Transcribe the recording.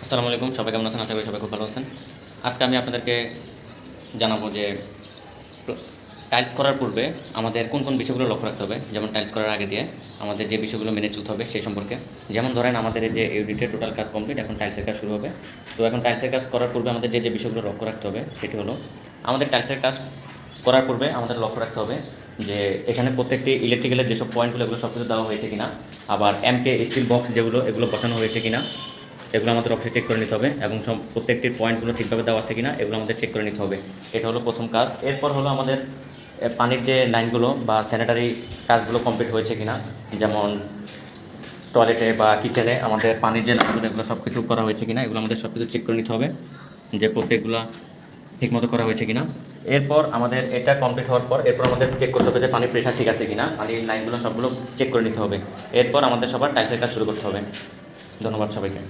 আসসালামু আলাইকুম, সবাই কেমন আছেন? আশা করি সবাই খুব ভালো আছেন। আজকে আমি আপনাদেরকে জানাবো যে টাইলস করার পূর্বে আমাদের কোন কোন বিষয়গুলো লক্ষ্য রাখতে হবে। যেমন টাইলস করার আগে দিয়ে আমাদের যে বিষয়গুলো মেনে চলতে হবে সেই সম্পর্কে। যেমন ধরেন আমাদের এই যে ইউনিটের টোটাল কাজ কমপ্লিট, এখন টাইলসের কাজ শুরু হবে। তো এখন টাইলসের কাজ করার পূর্বে আমাদের যে বিষয়গুলো লক্ষ্য রাখতে হবে সেটি হলো, আমাদের টাইলসের কাজ করার পূর্বে আমাদের লক্ষ্য রাখতে হবে যে এখানে প্রত্যেকটি ইলেকট্রিক্যালের যেসব পয়েন্টগুলো এগুলো সব কিছু দেওয়া হয়েছে কিনা, আবার এমকে স্টিল বক্স যেগুলো এগুলো বসানো হয়েছে কিনা এগুলো আমাদের অবশ্যই চেক করে নিতে হবে, এবং প্রত্যেকটির পয়েন্টগুলো ঠিকভাবে দেওয়া আছে কিনা এগুলো আমাদের চেক করে নিতে হবে। এটা হলো প্রথম কাজ। এরপর হলো আমাদের পানির যে লাইনগুলো বা স্যানিটারি কাজগুলো কমপ্লিট হয়েছে কিনা, যেমন টয়লেটে বা কিচেনে আমাদের পানির যে লাইনগুলো এগুলো সব কিছু করা হয়েছে কিনা এগুলো আমাদের সব কিছু চেক করে নিতে হবে যে প্রত্যেকগুলো ঠিকমতো করা হয়েছে কিনা। এরপর আমাদের এটা কমপ্লিট হওয়ার পর এরপর আমাদের চেক করতে হবে যে পানির প্রেশার ঠিক আছে কিনা, পানির লাইনগুলো সবগুলো চেক করে নিতে হবে। এরপর আমাদের সবার টাইলসের কাজ শুরু করতে হবে। ধন্যবাদ সবাইকে।